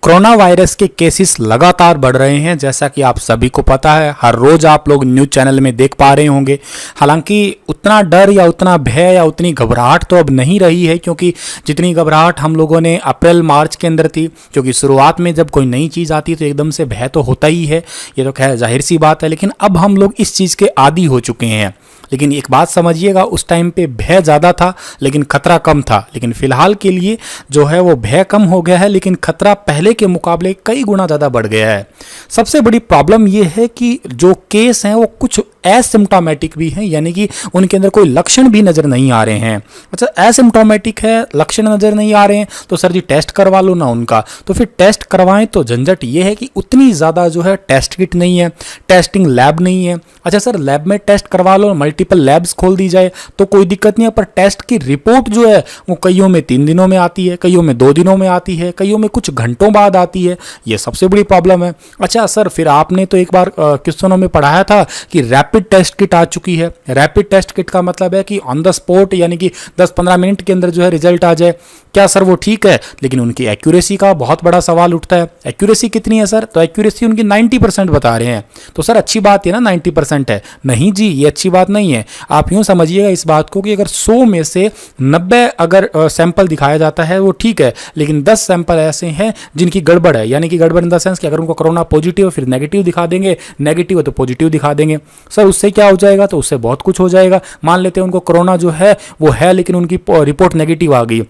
Corona virus के cases लगातार बढ़ रहे हैं, जैसा कि आप सभी को पता है। हर रोज आप लोग न्यूज चैनल में देख पा रहे होंगे। हालांकि उतना डर या उतना भय या उतनी घबराहट तो अब नहीं रही है, क्योंकि जितनी घबराहट हम लोगों ने अप्रैल मार्च के अंदर थी, क्योंकि शुरुआत में जब कोई नई चीज़ आती है तो एकदम से भय तो होता ही है, ये तो खैर जाहिर सी बात है। लेकिन अब हम लोग इस चीज़ के आदी हो चुके हैं। लेकिन एक बात समझिएगा, उस टाइम पे भय ज़्यादा था लेकिन खतरा कम था। लेकिन फिलहाल के लिए जो है वो भय कम हो गया है, लेकिन खतरा पहले के मुकाबले कई गुना ज़्यादा बढ़ गया है। सबसे बड़ी प्रॉब्लम ये है कि जो केस हैं वो कुछ एसिम्प्टोमेटिक भी हैं, यानी कि उनके अंदर कोई लक्षण भी नज़र नहीं आ रहे हैं। अच्छा, एसिम्प्टोमेटिक है, लक्षण नज़र नहीं आ रहे हैं, तो सर जी टेस्ट करवा लो ना उनका। तो फिर टेस्ट करवाएं तो झंझट ये है कि उतनी ज़्यादा जो है टेस्ट किट नहीं है, टेस्टिंग लैब नहीं है। अच्छा सर, लैब में टेस्ट करवा लो, मल्टीपल लैब्स खोल दी जाए तो कोई दिक्कत नहीं है, पर टेस्ट की रिपोर्ट जो है वो कईयों में 3 दिनों में आती है, कईयों में 2 दिनों में आती है, कईयों में कुछ घंटों बाद आती है। ये सबसे बड़ी प्रॉब्लम है। अच्छा सर, फिर आपने तो एक बार क्वेश्चनों में पढ़ाया था कि रैपिड टेस्ट किट आ चुकी है। रैपिड टेस्ट किट का मतलब है कि ऑन द स्पॉट, यानी कि 10-15 मिनट के अंदर जो है रिजल्ट आ जाए। क्या सर वो ठीक है? लेकिन उनकी एक्यूरेसी का बहुत बड़ा सवाल उठता है। एक्यूरेसी कितनी है सर? तो एक्यूरेसी उनकी 90% बता रहे हैं। तो सर अच्छी बात है ना, 90% है? नहीं जी, ये अच्छी बात नहीं है। आप यूं समझिएगा इस बात को कि अगर 100 में से 90 अगर सैंपल दिखाया जाता है वो ठीक है, लेकिन 10 सैंपल ऐसे हैं जिनकी गड़बड़ है, यानी कि गड़बड़ इन द सेंस कि अगर उनको कोरोना पॉजिटिव है फिर नेगेटिव दिखा देंगे, नेगेटिव है तो पॉजिटिव दिखा देंगे। सर उससे क्या हो जाएगा? तो उससे बहुत कुछ हो जाएगा। मान लेते हैं उनको कोरोना जो है वो है, लेकिन उनकी रिपोर्ट नेगेटिव आ गई।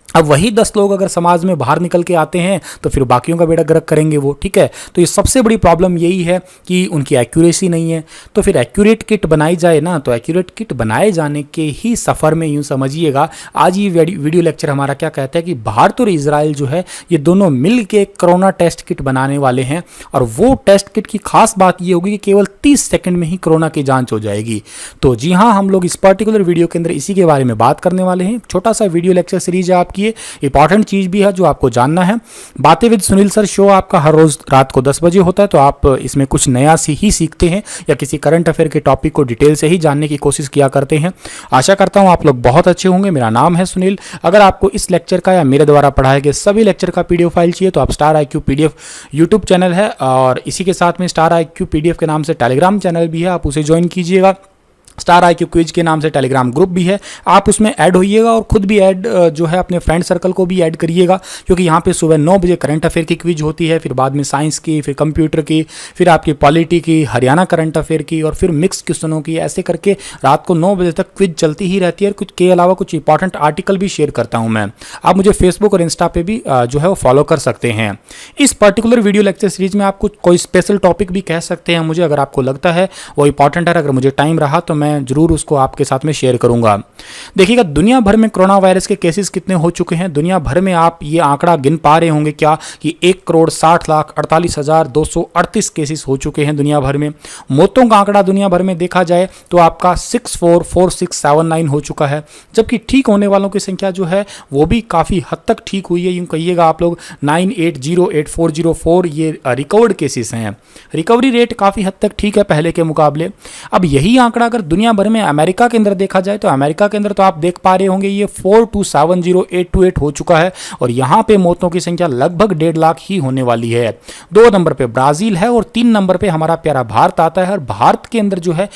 अब वही 10 लोग अगर समाज में बाहर निकल के आते हैं तो फिर बाकियों का बेड़ा गर्क करेंगे वो, ठीक है। तो ये सबसे बड़ी प्रॉब्लम यही है कि उनकी एक्यूरेसी नहीं है। तो फिर एक्यूरेट किट बनाई जाए ना, तो एक्यूरेट किट बनाए जाने के ही सफ़र में यूँ समझिएगा आज ये वीडियो लेक्चर हमारा क्या कहता है कि भारत और इजराइल जो है ये दोनों मिल के कोरोना टेस्ट किट बनाने वाले हैं। और वो टेस्ट किट की खास बात ये होगी कि केवल 30 सेकेंड में ही कोरोना की जाँच हो जाएगी। तो जी हाँ, हम लोग इस पर्टिकुलर वीडियो के अंदर इसी के बारे में बात करने वाले हैं। छोटा सा वीडियो लेक्चर सीरीज है आपकी, इंपॉर्टेंट चीज भी है जो आपको जानना है। बातें विद सुनील सर शो आपका हर रोज रात को 10 बजे होता है, तो आप इसमें कुछ नया ही सीखते हैं या किसी करंट अफेयर के टॉपिक को डिटेल से ही जानने की कोशिश किया करते हैं। आशा करता हूं आप लोग बहुत अच्छे होंगे। मेरा नाम है सुनील। अगर आपको इस लेक्चर का या मेरे द्वारा पढ़ाए गए सभी लेक्चर का पीडीएफ फाइल चाहिए तो आप star IQ PDF YouTube channel है, और इसी के साथ में स्टार IQ PDF के नाम से टेलीग्राम चैनल भी है, आप उसे ज्वाइन कीजिएगा। स्टार IQ क्विज के नाम से टेलीग्राम ग्रुप भी है, आप उसमें ऐड होइएगा और खुद भी ऐड जो है अपने फ्रेंड सर्कल को भी ऐड करिएगा, क्योंकि यहाँ पे सुबह 9 बजे करंट अफेयर की क्विज होती है, फिर बाद में साइंस की, फिर कंप्यूटर की, फिर आपकी पॉलिटी की, हरियाणा करंट अफेयर की, और फिर मिक्स क्वेश्चनों की। ऐसे करके रात को 9 बजे तक क्विज चलती ही रहती है। कुछ के अलावा कुछ इंपॉर्टेंट आर्टिकल भी शेयर करता हूँ मैं। आप मुझे फेसबुक और इंस्टा पे भी जो है वो फॉलो कर सकते हैं। इस पर्टिकुलर वीडियो लेक्चर सीरीज में आप कुछ कोई स्पेशल टॉपिक भी कह सकते हैं मुझे, अगर आपको लगता है वो इंपॉर्टेंट है। अगर मुझे टाइम रहा तो मैं जरूर उसको आपके साथ में शेयर करूंगा। देखिएगा, दुनिया भर में कोरोना वायरस के केसेस कितने हो चुके हैं दुनिया भर में, आप ये आंकड़ा गिन पा रहे होंगे क्या कि 1,60,48,238 केसेस हो चुके हैं दुनिया भर में। मौतों का आंकड़ा दुनिया भर में देखा जाए तो आपका 644679 हो चुका है, जबकि ठीक होने वालों की संख्या जो है वो भी काफ़ी हद तक ठीक हुई है। यूँ कहिएगा आप लोग 9808404 ये रिकवर्ड केसेस हैं। रिकवरी रेट काफ़ी हद तक ठीक है पहले के मुकाबले। अब यही आंकड़ा अगर दुनिया भर में अमेरिका के अंदर देखा जाए तो अमेरिका के अंदर तो आप देख पा रहे होंगे ये 4270828 हो चुका है, और यहाँ पे मौतों की संख्या लगभग 1.5 लाख ही होने वाली है। 2 नंबर पे ब्राजील है और 3 नंबर पे हमारा प्यारा भारत आता है। और भारत के अंदर जो है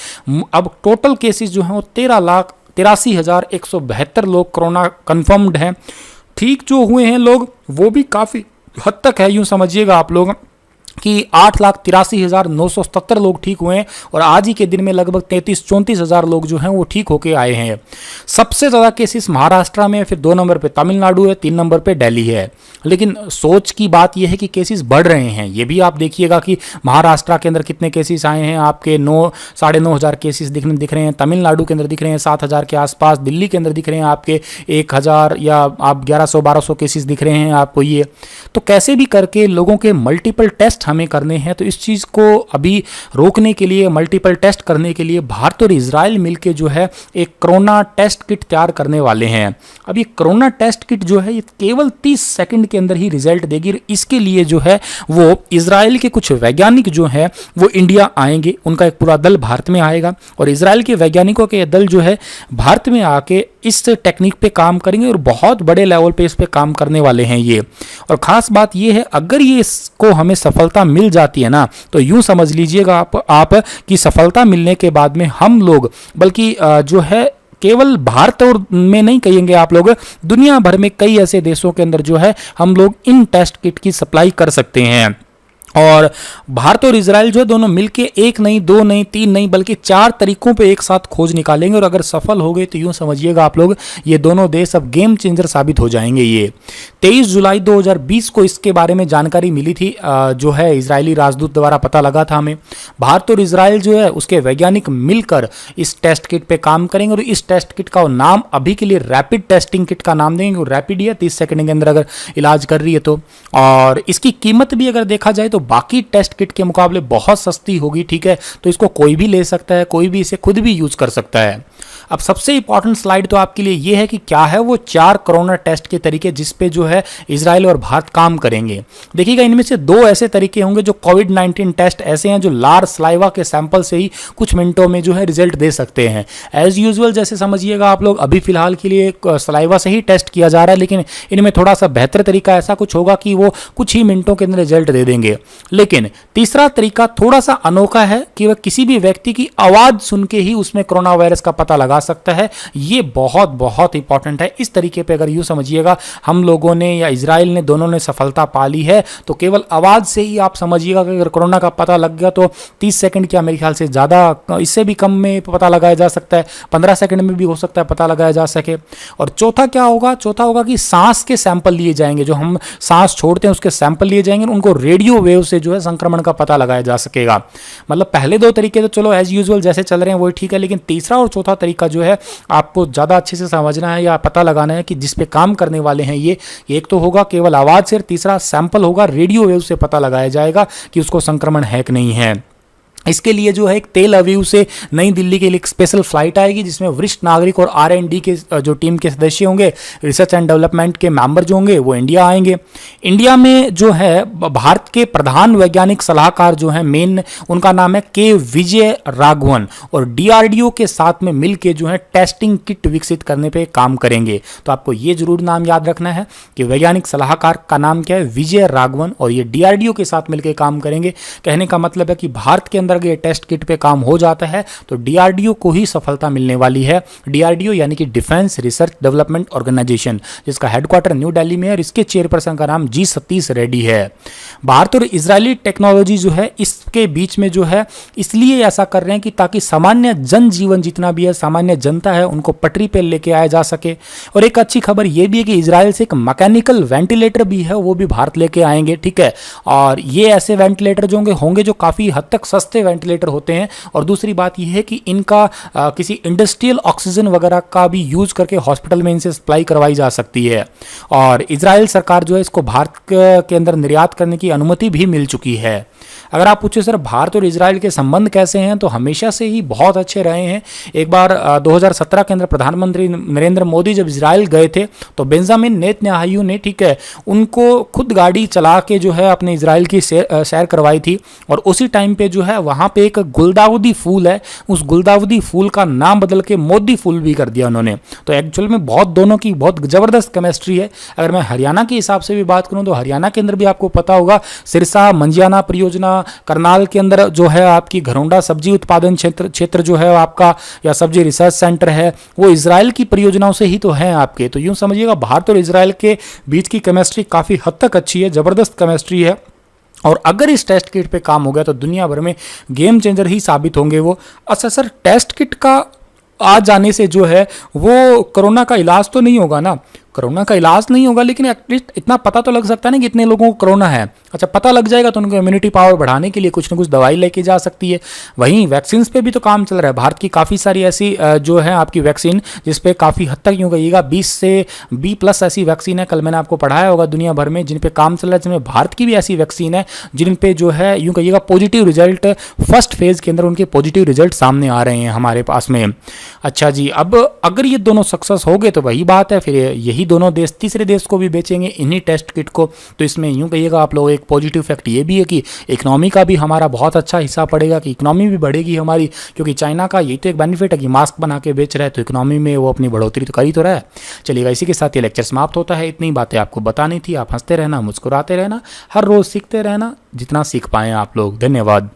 अब टोटल केसेस जो हैं वो 13,83,172 लोग कोरोना कंफर्म्ड हैं। ठीक जो हुए हैं लोग वो भी काफ़ी हद तक है, यूँ समझिएगा आप लोग कि 8,83,977 लोग ठीक हुए हैं, और आज ही के दिन में लगभग 33-34 हज़ार लोग जो हैं वो ठीक होके आए हैं। सबसे ज़्यादा केसेस महाराष्ट्र में, फिर 2 नंबर पे तमिलनाडु है, 3 नंबर पे दिल्ली है। लेकिन सोच की बात यह है कि केसेस बढ़ रहे हैं। ये भी आप देखिएगा कि महाराष्ट्र के अंदर कितने केसेस आए हैं, आपके 9-9,500 केसेस दिख रहे हैं। तमिलनाडु के अंदर दिख रहे हैं 7,000 के आसपास। दिल्ली के अंदर दिख रहे हैं आपके 1,000 या आप 1100-1200 केसेस दिख रहे हैं आपको। ये तो कैसे भी करके लोगों के मल्टीपल टेस्ट हमें हमें करने हैं, तो इस चीज़ को अभी रोकने के लिए, मल्टीपल टेस्ट करने के लिए भारत और इजराइल मिलके जो है एक कोरोना टेस्ट किट तैयार करने वाले हैं। अब ये कोरोना टेस्ट किट जो है ये केवल 30 सेकंड के अंदर ही रिजल्ट देगी। इसके लिए जो है वो इजराइल के कुछ वैज्ञानिक जो है वो इंडिया आएंगे, उनका एक पूरा दल भारत में आएगा और इजराइल के वैज्ञानिकों के दल जो है भारत में आके इस टेक्निक पे काम करेंगे और बहुत बड़े लेवल पे इस पे काम करने वाले हैं ये। और खास बात ये है, अगर ये इसको हमें सफलता मिल जाती है ना, तो यूं समझ लीजिएगा आप कि सफलता मिलने के बाद में हम लोग, बल्कि जो है केवल भारत और में नहीं कहेंगे आप लोग, दुनिया भर में कई ऐसे देशों के अंदर जो है हम लोग इन टेस्ट किट की सप्लाई कर सकते हैं। और भारत और इजराइल जो है दोनों मिलके एक नहीं, दो नहीं, तीन नहीं, बल्कि 4 तरीकों पे एक साथ खोज निकालेंगे और अगर सफल हो गए तो यूं समझिएगा आप लोग, ये दोनों देश अब गेम चेंजर साबित हो जाएंगे। ये 23 जुलाई 2020 को इसके बारे में जानकारी मिली थी, जो है इजरायली राजदूत द्वारा पता लगा था हमें। भारत और इजराइल जो है उसके वैज्ञानिक मिलकर इस टेस्ट किट पे काम करेंगे और इस टेस्ट किट का नाम अभी के लिए रैपिड टेस्टिंग किट का नाम देंगे। रैपिड ही है, 30 सेकंड के अंदर अगर इलाज कर रही है तो। और इसकी कीमत भी अगर देखा जाए तो बाकी टेस्ट किट के मुकाबले बहुत सस्ती होगी, ठीक है। तो इसको कोई भी ले सकता है, कोई भी इसे खुद भी यूज कर सकता है। अब सबसे इंपॉर्टेंट स्लाइड तो आपके लिए ये है कि क्या है वो 4 कोरोना टेस्ट के तरीके जिस पे जो है इजराइल और भारत काम करेंगे। देखिएगा, इनमें से 2 ऐसे तरीके होंगे जो कोविड-19 टेस्ट ऐसे हैं जो लार स्लाइवा के सैंपल से ही कुछ मिनटों में जो है रिजल्ट दे सकते हैं। एज यूजुअल जैसे समझिएगा आप लोग, अभी फिलहाल के लिए स्लाइवा से ही टेस्ट किया जा रहा है, लेकिन इनमें थोड़ा सा बेहतर तरीका ऐसा कुछ होगा कि वो कुछ ही मिनटों के अंदर रिजल्ट दे देंगे। लेकिन तीसरा तरीका थोड़ा सा अनोखा है कि वह किसी भी व्यक्ति की आवाज सुन के ही उसमें कोरोना वायरस का पता लगा सकता है। ये बहुत बहुत इंपॉर्टेंट है। इस तरीके पे अगर यूं समझिएगा हम लोगों ने या इजराइल ने दोनों ने सफलता पा ली है, तो केवल आवाज से ही आप समझिएगा कि अगर कोरोना का पता लग गया तो 30 सेकंड क्या, मेरे ख्याल से ज़्यादा, इससे भी कम में पता लगाया जा सकता है, 15 सेकंड में भी हो सकता है पता लगाया जा सके। और चौथा क्या होगा, चौथा होगा कि सांस के सैंपल लिए जाएंगे, जो हम सांस छोड़ते हैं उसके सैंपल लिए जाएंगे, उनको रेडियो वेव से जो है संक्रमण का पता लगाया जा सकेगा। मतलब पहले 2 तरीके तो चलो एज यूजुअल जैसे चल रहे हैं वही ठीक है, लेकिन तीसरा और चौथा तरीका जो है आपको ज़्यादा अच्छे से समझना है या पता लगाना है कि जिस पे काम करने वाले हैं ये, एक तो होगा केवल आवाज़ से, तीसरा सैंपल होगा रेडियो वेव से पता लगाया जाएगा कि उसको संक्रमण है कि नहीं है। इसके लिए जो है एक तेल अवीव से नई दिल्ली के लिए एक स्पेशल फ्लाइट आएगी जिसमें वरिष्ठ नागरिक और R&D के जो टीम के सदस्य होंगे, रिसर्च एंड डेवलपमेंट के मेंबर जो होंगे वो इंडिया आएंगे। इंडिया में जो है भारत के प्रधान वैज्ञानिक सलाहकार जो है मेन, उनका नाम है के विजय राघवन, और DRDO के साथ में मिलके जो है टेस्टिंग किट विकसित करने पे काम करेंगे। तो आपको ये जरूर नाम याद रखना है कि वैज्ञानिक सलाहकार का नाम क्या है, विजय राघवन, और ये DRDO के साथ मिलकर काम करेंगे। कहने का मतलब है कि भारत के अंदर ये टेस्ट किट पे काम हो जाता है तो DRDO को ही सफलता मिलने वाली है। DRDO यानी कि डिफेंस रिसर्च डेवलपमेंट ऑर्गेनाइजेशन, जिसका हेडक्वार्टर न्यू दिल्ली में है और इसके चेयरपर्सन का नाम जी सतीश रेड्डी है। भारत और इजरायली टेक्नोलॉजी जो है इसके बीच में जो है इसलिए ऐसा कर रहे हैं कि ताकि सामान्य जनजीवन जितना भी है, सामान्य जनता है, उनको पटरी पे लेके आया जा सके। और एक अच्छी खबर ये भी है कि इजराइल से एक मैकेनिकल वेंटिलेटर भी है, वो भी भारत लेके आएंगे, ठीक है। और ये ऐसे वेंटिलेटर जो होंगे जो काफ़ी हद तक सस्ते वेंटिलेटर होते हैं। और दूसरी बात यह है कि इनका किसी इंडस्ट्रियल ऑक्सीजन वगैरह का भी यूज करके हॉस्पिटल में इनसे सप्लाई करवाई जा सकती है। और इजराइल सरकार जो है इसको भारत के अंदर निर्यात करने की अनुमति भी मिल चुकी है। अगर आप पूछे सर भारत और इजराइल के संबंध कैसे हैं, तो हमेशा से ही बहुत अच्छे रहे हैं। एक बार 2017 के अंदर प्रधानमंत्री नरेंद्र मोदी जब इजराइल गए थे तो बेंजामिन नेतन्याहू ने, ठीक है, उनको खुद गाड़ी चला के जो है अपने इजराइल की सैर करवाई थी। और उसी टाइम पे जो है वहाँ पे एक गुलदाउदी फूल है, उस गुलदाउदी फूल का नाम बदल के मोदी फूल भी कर दिया उन्होंने। तो एक्चुअल में बहुत दोनों की बहुत ज़बरदस्त केमिस्ट्री है। अगर मैं हरियाणा के हिसाब से भी बात करूँ तो हरियाणा के अंदर भी आपको पता होगा सिरसा मंजियाना परियोजना, करनाल के अंदर जो है आपकी घरौंडा सब्जी उत्पादन क्षेत्र जो है आपका, या सब्जी रिसर्च सेंटर है, वो इजराइल की परियोजनाओं से ही तो है आपके। तो यूं समझिएगा भारत और इजराइल के बीच की केमिस्ट्री काफ़ी हद तक अच्छी है, ज़बरदस्त केमिस्ट्री है। और अगर इस टेस्ट किट पे काम हो गया तो दुनिया भर में गेम चेंजर ही साबित होंगे वो। अच्छा सर, टेस्ट किट का आ जाने से जो है वो कोरोना का इलाज तो नहीं होगा ना? कोरोना का इलाज नहीं होगा, लेकिन एटलीस्ट इतना पता तो लग सकता है ना कि इतने लोगों को कोरोना है। अच्छा, पता लग जाएगा तो उनको इम्यूनिटी पावर बढ़ाने के लिए कुछ ना कुछ दवाई लेके जा सकती है। वहीं वैक्सीन पे भी तो काम चल रहा है। भारत की काफ़ी सारी ऐसी जो है आपकी वैक्सीन, जिस पे काफ़ी हद तक यूँ कहिएगा 20 से 20+ ऐसी वैक्सीन है, कल मैंने आपको पढ़ाया होगा, दुनिया भर में जिन पे काम चल रहा है, जिनमें भारत की भी ऐसी वैक्सीन है जिन पे जो है यूँ कहिएगा पॉजिटिव रिजल्ट, फर्स्ट फेज़ के अंदर उनके पॉजिटिव रिजल्ट सामने आ रहे हैं हमारे पास में। अच्छा जी, अब अगर ये दोनों सक्सेस हो गए तो वही बात है, फिर यही दोनों देश तीसरे देश को भी बेचेंगे इन्हीं टेस्ट किट को। तो इसमें यूँ कहिएगा आप लोग, एक पॉजिटिव फैक्ट ये भी है कि इकोनॉमी का भी हमारा बहुत अच्छा हिस्सा पड़ेगा, कि इकोनॉमी भी बढ़ेगी हमारी, क्योंकि चाइना का यही तो एक बेनिफिट है कि मास्क बना के बेच रहा है, तो इकोनॉमी में वो अपनी बढ़ोतरी तो कर ही तो रहा है। चलिएगा, इसी के साथ ये लेक्चर समाप्त होता है। इतनी बातें आपको बतानी थी। आप हंसते रहना, मुस्कुराते रहना, हर रोज़ सीखते रहना, जितना सीख पाएँ आप लोग। धन्यवाद।